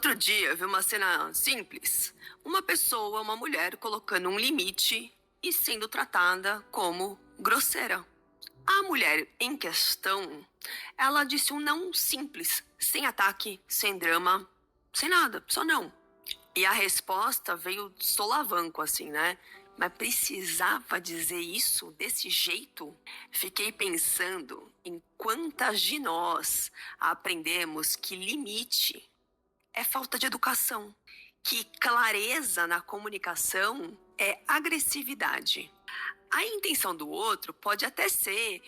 Outro dia eu vi uma cena simples. Uma pessoa, uma mulher, colocando um limite e sendo tratada como grosseira. A mulher em questão, ela disse um não simples, sem ataque, sem drama, sem nada, só não. E a resposta veio de solavanco, assim, né? Mas precisava dizer isso desse jeito? Fiquei pensando em quantas de nós aprendemos que limite é falta de educação, que clareza na comunicação é agressividade. A intenção do outro pode até ser,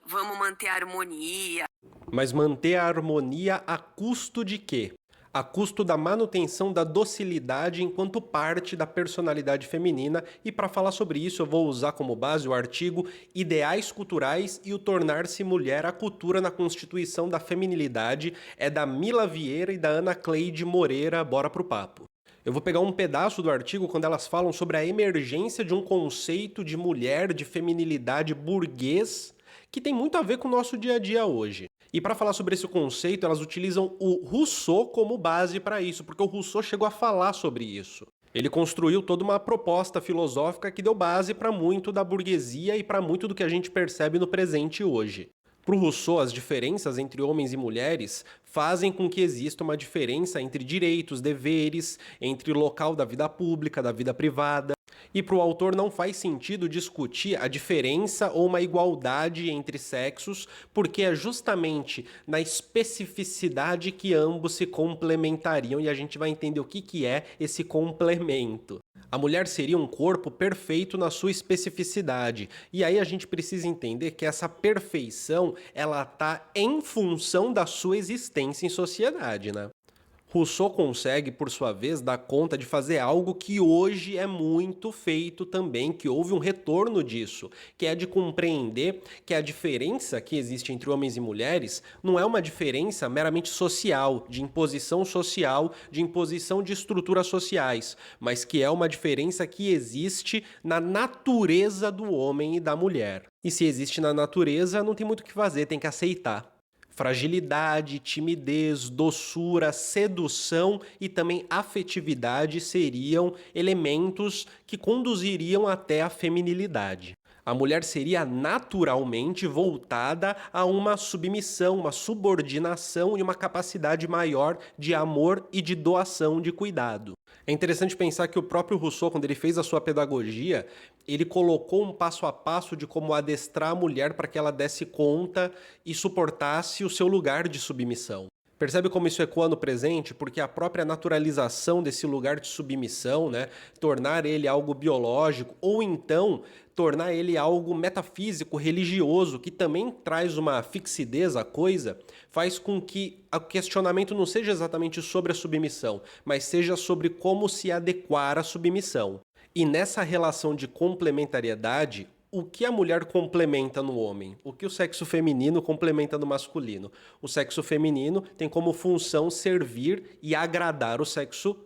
vamos manter a harmonia. Mas manter a harmonia a custo de quê? A custo da manutenção da docilidade enquanto parte da personalidade feminina, e para falar sobre isso eu vou usar como base o artigo Ideais Culturais e o Tornar-se Mulher, a Cultura na Constituição da Feminilidade, é da Mila Vieira e da Ana Cleide Moreira. Bora pro papo. Eu vou pegar um pedaço do artigo quando elas falam sobre a emergência de um conceito de mulher, de feminilidade burguês, que tem muito a ver com o nosso dia a dia hoje. E para falar sobre esse conceito, elas utilizam o Rousseau como base para isso, porque o Rousseau chegou a falar sobre isso. Ele construiu toda uma proposta filosófica que deu base para muito da burguesia e para muito do que a gente percebe no presente hoje. Para o Rousseau, as diferenças entre homens e mulheres fazem com que exista uma diferença entre direitos, deveres, entre o local da vida pública, da vida privada. E para o autor não faz sentido discutir a diferença ou uma igualdade entre sexos, porque é justamente na especificidade que ambos se complementariam, e a gente vai entender o que é esse complemento. A mulher seria um corpo perfeito na sua especificidade, e aí a gente precisa entender que essa perfeição ela está em função da sua existência em sociedade, né? Rousseau consegue, por sua vez, dar conta de fazer algo que hoje é muito feito também, que houve um retorno disso, que é de compreender que a diferença que existe entre homens e mulheres não é uma diferença meramente social, de imposição de estruturas sociais, mas que é uma diferença que existe na natureza do homem e da mulher. E se existe na natureza, não tem muito o que fazer, tem que aceitar. Fragilidade, timidez, doçura, sedução e também afetividade seriam elementos que conduziriam até a feminilidade. A mulher seria naturalmente voltada a uma submissão, uma subordinação e uma capacidade maior de amor e de doação de cuidado. É interessante pensar que o próprio Rousseau, quando ele fez a sua pedagogia, ele colocou um passo a passo de como adestrar a mulher para que ela desse conta e suportasse o seu lugar de submissão. Percebe como isso ecoa no presente? Porque a própria naturalização desse lugar de submissão, né, tornar ele algo biológico, ou então tornar ele algo metafísico, religioso, que também traz uma fixidez à coisa, faz com que o questionamento não seja exatamente sobre a submissão, mas seja sobre como se adequar à submissão. E nessa relação de complementariedade, o que a mulher complementa no homem? O que o sexo feminino complementa no masculino? O sexo feminino tem como função servir e agradar o sexo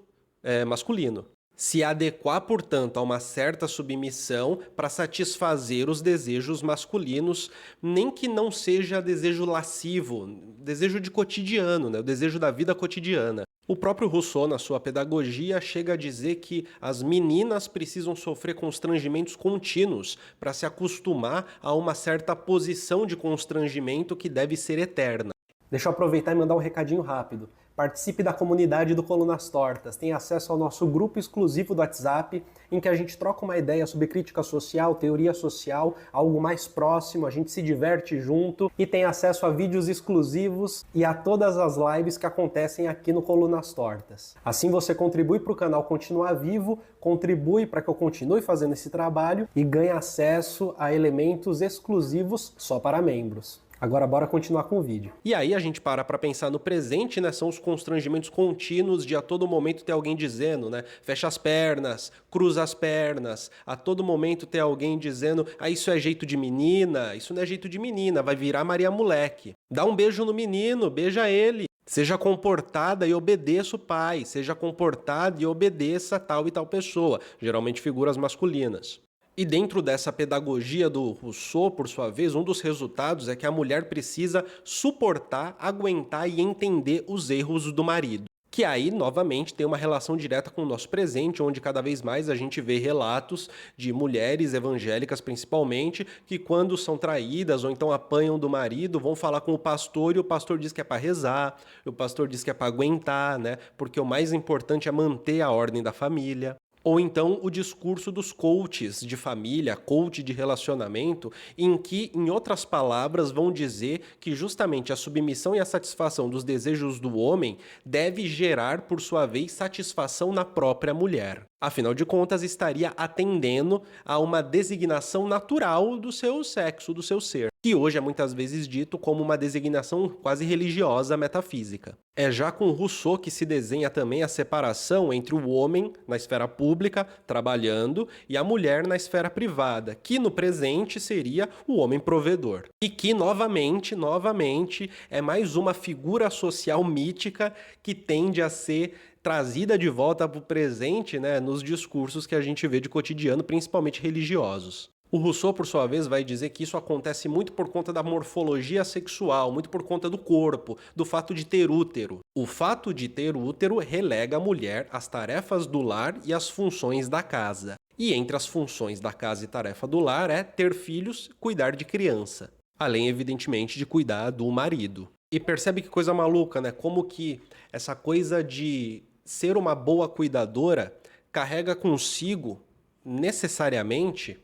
masculino. Se adequar, portanto, a uma certa submissão para satisfazer os desejos masculinos, nem que não seja desejo lascivo, desejo de cotidiano, né? O desejo da vida cotidiana. O próprio Rousseau, na sua pedagogia, chega a dizer que as meninas precisam sofrer constrangimentos contínuos para se acostumar a uma certa posição de constrangimento que deve ser eterna. Deixa eu aproveitar e mandar um recadinho rápido. Participe da comunidade do Colunas Tortas, tem acesso ao nosso grupo exclusivo do WhatsApp, em que a gente troca uma ideia sobre crítica social, teoria social, algo mais próximo, a gente se diverte junto e tem acesso a vídeos exclusivos e a todas as lives que acontecem aqui no Colunas Tortas. Assim você contribui para o canal continuar vivo, contribui para que eu continue fazendo esse trabalho e ganhe acesso a elementos exclusivos só para membros. Agora bora continuar com o vídeo. E aí a gente para pensar no presente, né? São os constrangimentos contínuos de a todo momento ter alguém dizendo, né? Fecha as pernas, cruza as pernas. A todo momento ter alguém dizendo, isso é jeito de menina, isso não é jeito de menina, vai virar Maria Moleque. Dá um beijo no menino, beija ele. Seja comportada e obedeça o pai. Seja comportada e obedeça tal e tal pessoa. Geralmente figuras masculinas. E dentro dessa pedagogia do Rousseau, por sua vez, um dos resultados é que a mulher precisa suportar, aguentar e entender os erros do marido. Que aí, novamente, tem uma relação direta com o nosso presente, onde cada vez mais a gente vê relatos de mulheres evangélicas, principalmente, que quando são traídas ou então apanham do marido, vão falar com o pastor e o pastor diz que é para rezar, o pastor diz que é para aguentar, né? Porque o mais importante é manter a ordem da família. Ou então o discurso dos coaches de família, coach de relacionamento, em que, em outras palavras, vão dizer que justamente a submissão e a satisfação dos desejos do homem deve gerar, por sua vez, satisfação na própria mulher. Afinal de contas, estaria atendendo a uma designação natural do seu sexo, do seu ser, que hoje é muitas vezes dito como uma designação quase religiosa metafísica. É já com Rousseau que se desenha também a separação entre o homem na esfera pública, trabalhando, e a mulher na esfera privada, que no presente seria o homem provedor. E que, novamente, é mais uma figura social mítica que tende a ser trazida de volta para o presente, né, nos discursos que a gente vê de cotidiano, principalmente religiosos. O Rousseau, por sua vez, vai dizer que isso acontece muito por conta da morfologia sexual, muito por conta do corpo, do fato de ter útero. O fato de ter útero relega a mulher às tarefas do lar e às funções da casa. E entre as funções da casa e tarefa do lar é ter filhos, cuidar de criança. Além, evidentemente, de cuidar do marido. E percebe que coisa maluca, né? Como que essa coisa de ser uma boa cuidadora carrega consigo necessariamente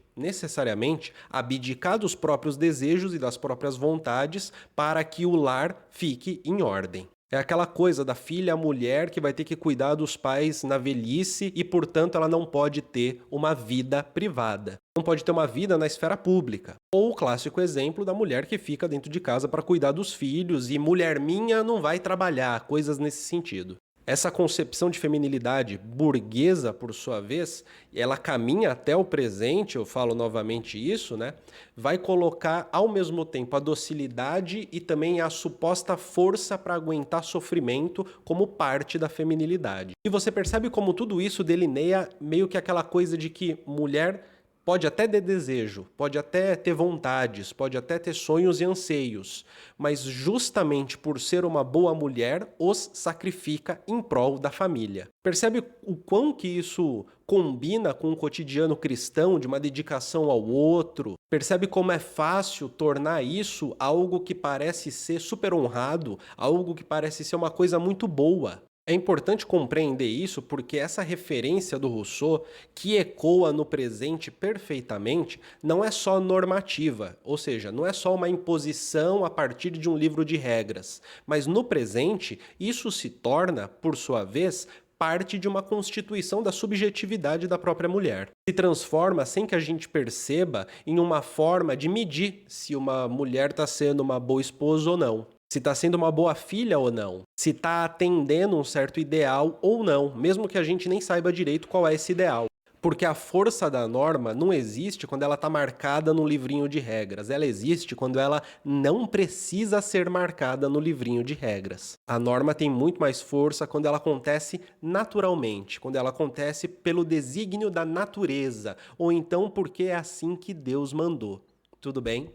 abdicar dos próprios desejos e das próprias vontades para que o lar fique em ordem. É aquela coisa da filha mulher que vai ter que cuidar dos pais na velhice e, portanto, ela não pode ter uma vida privada. Não pode ter uma vida na esfera pública. Ou o clássico exemplo da mulher que fica dentro de casa para cuidar dos filhos e mulher minha não vai trabalhar, coisas nesse sentido. Essa concepção de feminilidade burguesa, por sua vez, ela caminha até o presente, eu falo novamente isso, né? Vai colocar ao mesmo tempo a docilidade e também a suposta força para aguentar sofrimento como parte da feminilidade. E você percebe como tudo isso delineia meio que aquela coisa de que mulher pode até ter desejo, pode até ter vontades, pode até ter sonhos e anseios, mas justamente por ser uma boa mulher, os sacrifica em prol da família. Percebe o quão que isso combina com o cotidiano cristão de uma dedicação ao outro? Percebe como é fácil tornar isso algo que parece ser super honrado, algo que parece ser uma coisa muito boa? É importante compreender isso porque essa referência do Rousseau, que ecoa no presente perfeitamente, não é só normativa, ou seja, não é só uma imposição a partir de um livro de regras, mas no presente isso se torna, por sua vez, parte de uma constituição da subjetividade da própria mulher. Se transforma, sem que a gente perceba, em uma forma de medir se uma mulher está sendo uma boa esposa ou não. Se está sendo uma boa filha ou não, se está atendendo um certo ideal ou não, mesmo que a gente nem saiba direito qual é esse ideal. Porque a força da norma não existe quando ela está marcada no livrinho de regras, ela existe quando ela não precisa ser marcada no livrinho de regras. A norma tem muito mais força quando ela acontece naturalmente, quando ela acontece pelo desígnio da natureza, ou então porque é assim que Deus mandou. Tudo bem?